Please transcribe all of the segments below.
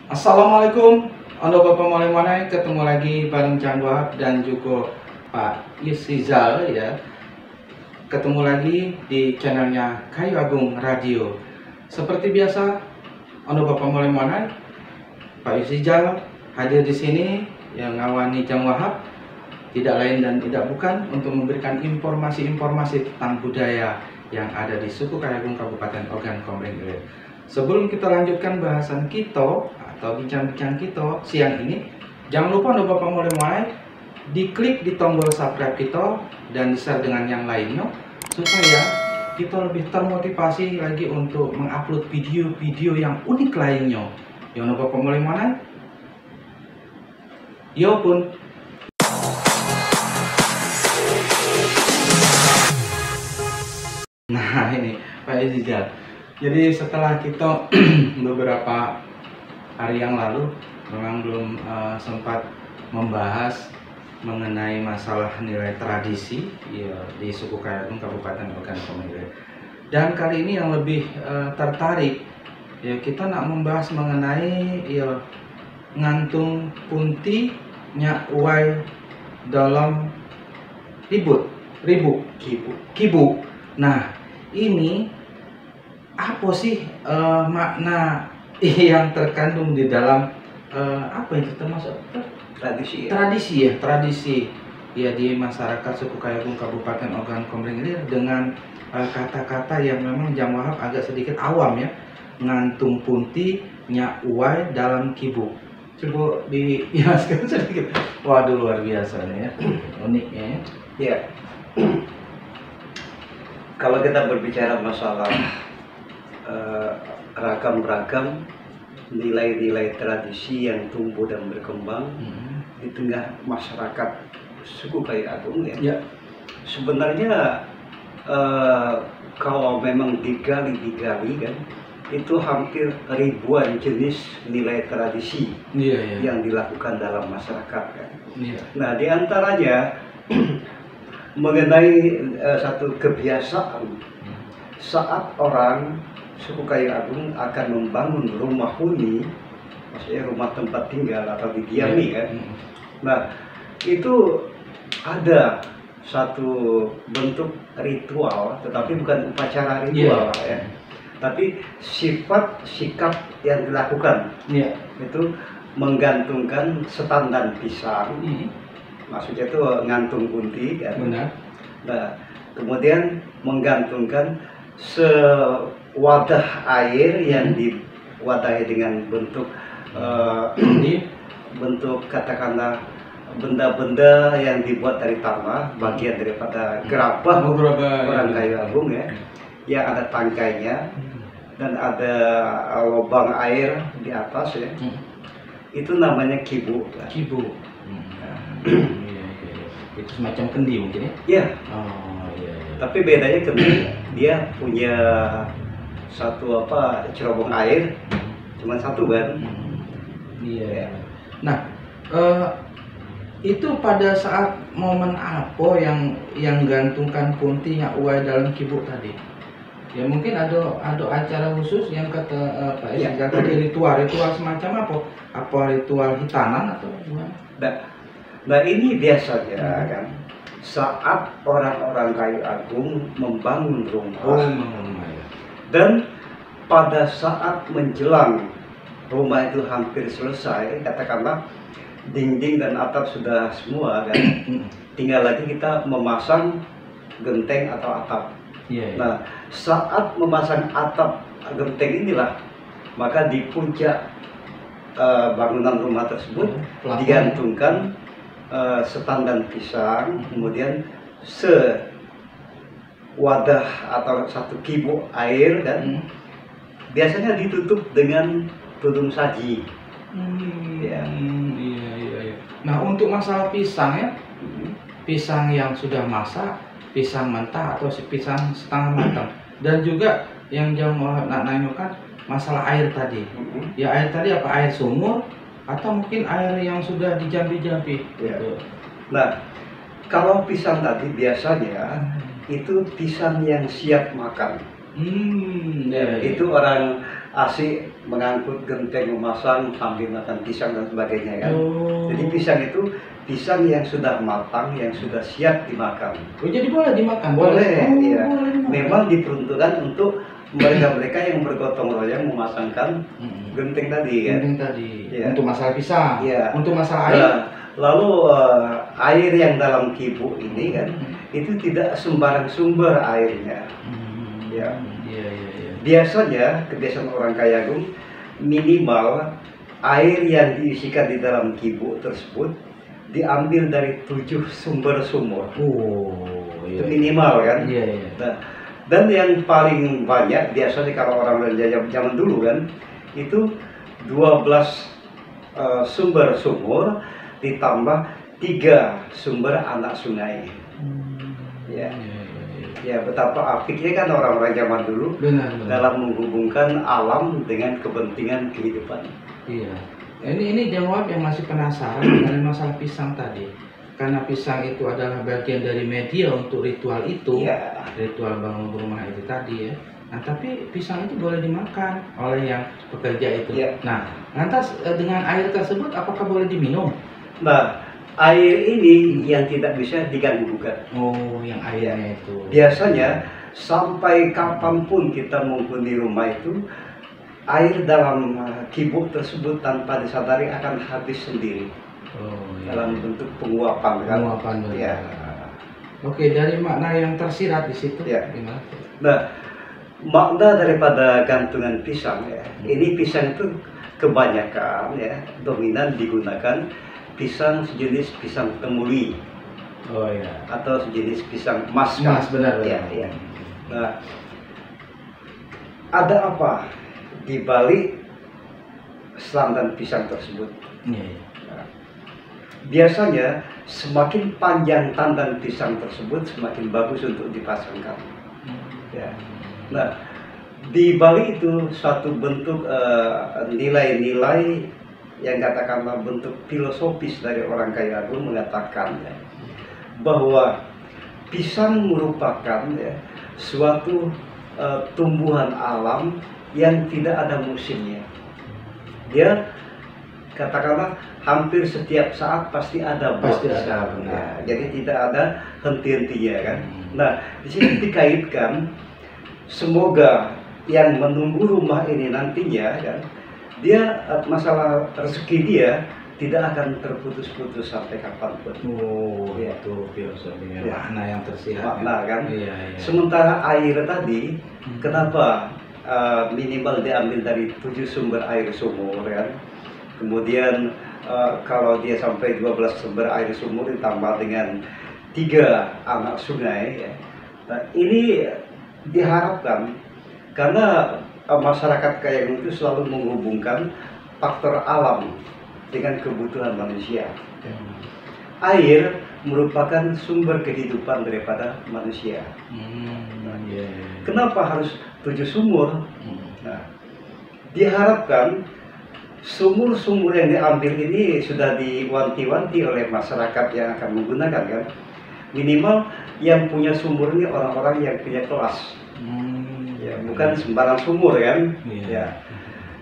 Assalamualaikum, Anda Bapak Molemane, ketemu lagi bareng Cang Wahab dan juga Pak Yusrizal ya. Ketemu lagi di channelnya Kayu Agung Radio. Seperti biasa, Anda Bapak Molemane, Pak Yusrizal hadir di sini yang ngawani Cang Wahab, tidak lain dan tidak bukan untuk memberikan informasi-informasi tentang budaya yang ada di suku Kayu Agung Kabupaten Ogan Komering Ilir. Sebelum kita lanjutkan bahasan kita atau bincang-bincang kita siang ini, jangan lupa Anda Bapak mulai diklik di tombol subscribe kita dan di-share dengan yang lainnya supaya kita lebih termotivasi lagi untuk mengupload video-video yang unik lainnya. Ya Anda Bapak mulai mana? Yo pun. Nah ini Pak Yusrizal. Jadi setelah kita beberapa hari yang lalu memang belum sempat membahas mengenai masalah nilai tradisi ya, di suku Kayu Agung Kabupaten Ogan Komering Ilir. Dan kali ini yang lebih tertarik ya, kita nak membahas mengenai ya, ngantung punti nya uai dalam kibu. Nah ini apa sih makna yang terkandung di dalam apa itu termasuk tradisi ya di masyarakat suku Kayu Agung Kabupaten Ogan Komering Ilir dengan kata-kata yang memang Cang Wahab agak sedikit awam ya, ngantung punti nya uai dalam kibu. Coba dijelaskan sedikit. Waduh luar biasa nih ya, uniknya ya. Kalau kita berbicara masalah ragam-ragam nilai-nilai tradisi yang tumbuh dan berkembang di tengah masyarakat suku Kayu Agung ya. Sebenarnya kalau memang digali kan, itu hampir ribuan jenis nilai tradisi yang dilakukan dalam masyarakat kan. Nah diantaranya mengenai satu kebiasaan saat orang suku Kayu Agung akan membangun rumah huni, maksudnya rumah tempat tinggal atau didiami kan. Nah itu ada satu bentuk ritual, tetapi bukan upacara ritual ya, tapi sifat sikap yang dilakukan itu menggantungkan setandan pisang, maksudnya itu ngantung punti kan. Nah kemudian menggantungkan sewadah air yang diwadahi dengan bentuk bentuk katakanlah benda-benda yang dibuat dari tanah, bagian daripada gerabah orang Kayu Agung ya, yang ada tangkainya dan ada lubang air di atas ya. Itu namanya kibu. Itu semacam kendi mungkin ya? Iya. Tapi bedanya kendi dia punya satu cerobong air, cuma satu kan. Nah itu pada saat momen apa yang gantungkan puntinya uai dalam kibu tadi? Ya mungkin ada acara khusus yang kata Pak Yusrizal tadi, ritual semacam apa? Apa ritual hitanan atau gimana? Nah ini biasanya kan saat orang-orang Kayu Agung membangun rumah, dan pada saat menjelang rumah itu hampir selesai, katakanlah dinding dan atap sudah semua kan, tinggal lagi kita memasang genteng atau atap. Nah saat memasang atap genteng inilah, maka di puncak bangunan rumah tersebut digantungkan setandan pisang, kemudian sewadah atau satu kibu air dan biasanya ditutup dengan tudung saji. Nah untuk masalah pisang ya, pisang yang sudah masak, pisang mentah atau pisang setengah matang, dan juga yang Cang Wahab nak nanyakan masalah air tadi. Ya air tadi apa, air sumur atau mungkin air yang sudah dijampi-jampi? Nah kalau pisang tadi biasanya itu pisang yang siap makan. Itu orang asik mengangkut genteng, memasang sambil makan pisang dan sebagainya kan. Jadi pisang itu pisang yang sudah matang, yang sudah siap dimakan. Oh, jadi boleh dimakan? Boleh, iya. Boleh dimakan. Memang diperuntukkan untuk mereka-mereka yang bergotong royong memasangkan genteng tadi kan. Genteng tadi. Ya. Untuk masalah pisang. Ya. Untuk masalah air. Lalu air yang dalam kibu ini kan itu tidak sembarang sumber airnya. Ya. Iya. Biasanya kebiasaan orang Kayagung minimal air yang diisikan di dalam kibu tersebut diambil dari 7 sumber sumur. Iya. Itu minimal kan. Iya. Nah, dan yang paling banyak biasanya kalau orang belanja zaman dulu kan itu 12 sumber sumur ditambah 3 sumber anak sungai. Ya. Ya, betapa apiknya kan orang-orang zaman dulu dalam menghubungkan alam dengan kepentingan kehidupan. Iya. Ini jawab yang masih penasaran dengan masalah pisang tadi. Karena pisang itu adalah bagian dari media untuk ritual itu, ritual bangun rumah itu tadi ya. Nah, tapi pisang itu boleh dimakan oleh yang pekerja itu. Ya. Nah, lantas dengan air tersebut apakah boleh diminum? Nah, air ini yang tidak bisa diganggu-gugat. Oh, yang airnya itu. Biasanya sampai kapanpun kita menghuni rumah itu, air dalam kibu tersebut tanpa disadari akan habis sendiri. Dalam bentuk penguapan kan. Penguapan. Ya. Oke, dari makna yang tersirat di situ. Ya. Gimana? Nah, makna daripada gantungan pisang ya. Ini pisang itu kebanyakan ya dominan digunakan pisang sejenis pisang temuli. Oh ya. Atau sejenis pisang emas. Emas, benar. Ya. Nah, ada apa di balik selantan pisang tersebut? Iya. Nah, biasanya semakin panjang tandan pisang tersebut semakin bagus untuk dipasangkan. Ya. Nah, di balik itu suatu bentuk nilai-nilai yang katakanlah bentuk filosofis dari orang Kayagung mengatakan ya, bahwa pisang merupakan ya, suatu tumbuhan alam yang tidak ada musimnya. Dia katakanlah hampir setiap saat pasti ada buah pisang. Ya, jadi tidak ada henti-hentinya kan. Nah, di sini dikaitkan semoga yang menunggu rumah ini nantinya kan, dia masalah rezeki dia tidak akan terputus-putus sampai kapanpun. Oh, ya. Itu filosofinya, ya. Makna yang tersirat. Makna kan. Iya. Sementara air tadi, kenapa minimal diambil dari 7 sumber air sumur kan. Kemudian kalau dia sampai 12 sumber air sumur ditambah dengan 3 anak sungai ya. Nah, ini diharapkan karena masyarakat Kayagung itu selalu menghubungkan faktor alam dengan kebutuhan manusia. Air merupakan sumber kehidupan daripada manusia. Kenapa harus 7 sumur? Nah, diharapkan sumur-sumur yang diambil ini sudah diwanti-wanti oleh masyarakat yang akan menggunakan kan. Minimal yang punya sumur ini orang-orang yang punya kelas. Ya, bukan sembarang sumur kan. Ya.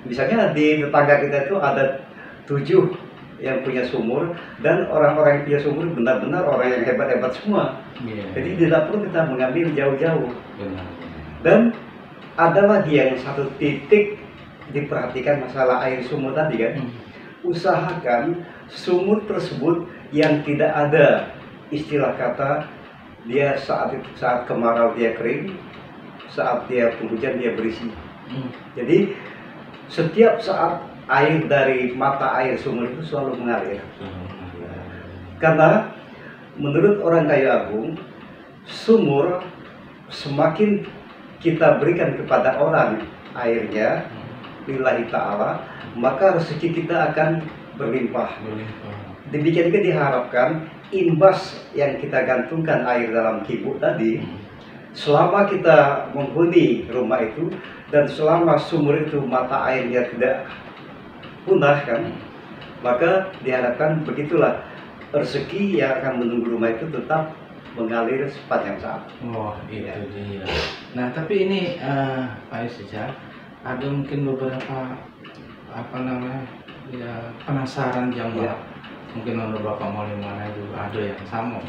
Misalnya di tetangga kita itu ada 7 yang punya sumur dan orang-orang yang punya sumur benar-benar orang yang hebat-hebat semua. Jadi tidak perlu kita mengambil jauh-jauh. Dan ada lagi yang satu titik diperhatikan masalah air sumur tadi kan. Usahakan sumur tersebut yang tidak ada istilah kata dia saat kemarau dia kering, saat dia penghujan dia berisi. Jadi setiap saat air dari mata air sumur itu selalu mengalir. Karena menurut orang Kayagung, sumur semakin kita berikan kepada orang airnya, lillahi ta'ala, maka rezeki kita akan berlimpah. Demikian juga diharapkan imbas yang kita gantungkan air dalam kibu tadi, selama kita menghuni rumah itu dan selama sumur itu mata airnya tidak punah kan, maka diharapkan begitulah rezeki yang akan menunggu rumah itu tetap mengalir sepanjang saat. Oh, itu dia. Nah, tapi ini Pak Yusija, ada mungkin beberapa apa namanya ya penasaran jambah. Mungkin menurut Bapak Maulana juga ada yang sama.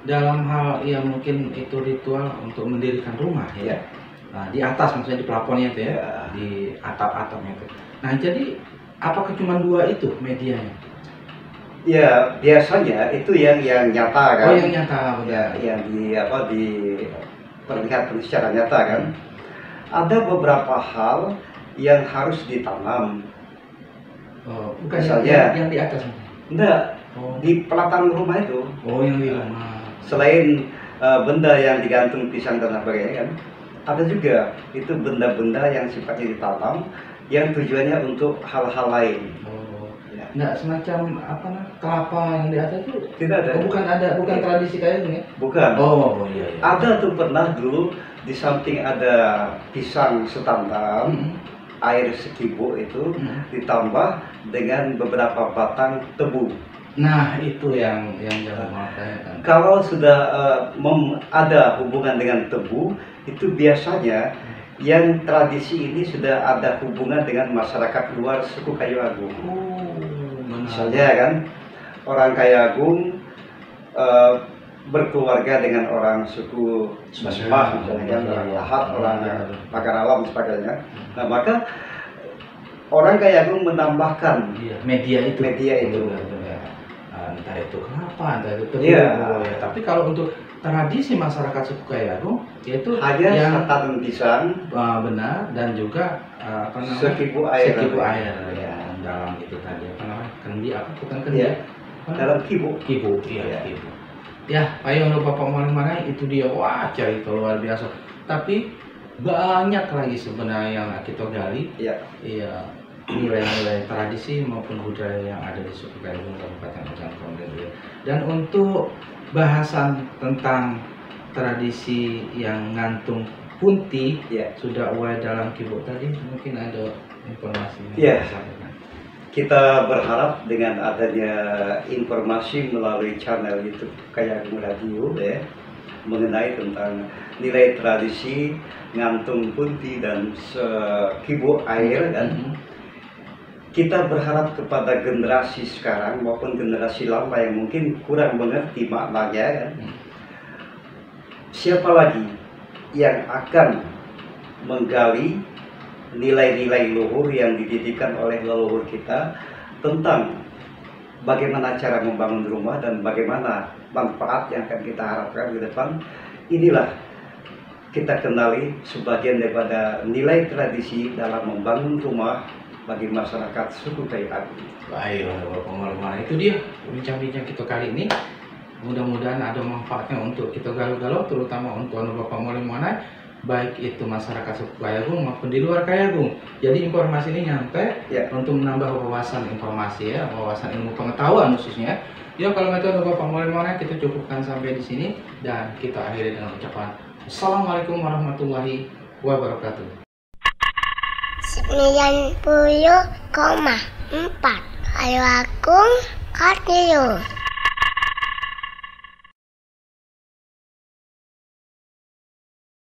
Dalam hal ya mungkin itu ritual untuk mendirikan rumah ya. Nah, di atas maksudnya di plafonnya itu ya, di atap-atapnya itu. Nah, jadi apakah cuma 2 itu medianya? Ya, biasanya itu yang nyata kan. Oh, yang nyata benar. Ya, yang diperlihatkan secara nyata kan. Ada beberapa hal yang harus ditanam. Oh, bukan misalnya yang di atas. Enggak. Di pelataran rumah itu. Oh, yang di rumah. Selain benda yang digantung pisang dan sebagainya kan, ada juga itu benda-benda yang sifatnya ditanam yang tujuannya untuk hal-hal lain. Nggak semacam apa kelapa yang di atas itu? Tidak ada. Bukan tradisi kayak gini? Bukan. Oh iya. Ada tuh pernah dulu di samping ada pisang setantam, air sekibo itu ditambah dengan beberapa batang tebu. Nah, itu yang jangan mengatakan. Kalau sudah ada hubungan dengan tebu, itu biasanya yang tradisi ini sudah ada hubungan dengan masyarakat luar suku Kayu Agung. Misalnya kan, orang Kayu Agung berkeluarga dengan orang suku Basmah, misalnya orang Lahat, orang Pagaralam, sebagainya. Nah, maka orang Kayu Agung menambahkan media itu. Entah itu kenapa, entah itu tebu. Tapi kalau untuk tradisi masyarakat suku Kayu Agung, yaitu hanya yang santan pisang, benar, dan juga apa namanya? Sekibu air. Ya, dalam itu tadi apa namanya? Kendi apa? Bukan kendi. Dalam kibu. Kibu. Ya, ayo untuk Bapak Maulana itu dia, wah cerita luar biasa. Tapi banyak lagi sebenarnya yang kita gali. Iya. Nilai-nilai tradisi maupun budaya yang ada di suku Kayu Agung Kabupaten Ujang Kulon. Dan untuk bahasan tentang tradisi yang ngantung punti sudah uai dalam kibu tadi, mungkin ada informasi yang disampaikan. Kita berharap dengan adanya informasi melalui channel YouTube Kayu Agung Radio mengenai tentang nilai tradisi ngantung punti dan sekibu air dan kita berharap kepada generasi sekarang maupun generasi lama yang mungkin kurang mengerti maknanya kan, siapa lagi yang akan menggali nilai-nilai luhur yang dididikan oleh leluhur kita tentang bagaimana cara membangun rumah dan bagaimana manfaat yang akan kita harapkan ke depan. Inilah kita kenali sebagian daripada nilai tradisi dalam membangun rumah bagi masyarakat suku Kayu Agung. Baik, Bapak Maulana, itu dia bincang-bincang kita kali ini. Mudah-mudahan ada manfaatnya untuk kita galau-galau, terutama untuk Bapak Maulana, baik itu masyarakat suku Kayu Agung maupun di luar Kayu Agung. Jadi informasi ini nyampe untuk menambah wawasan informasi wawasan ilmu pengetahuan khususnya. Ya, kalau metode Bapak Maulana kita cukupkan sampai di sini dan kita akhiri dengan ucapan Assalamualaikum warahmatullahi wabarakatuh. 90,4 Kayu Agung Radio.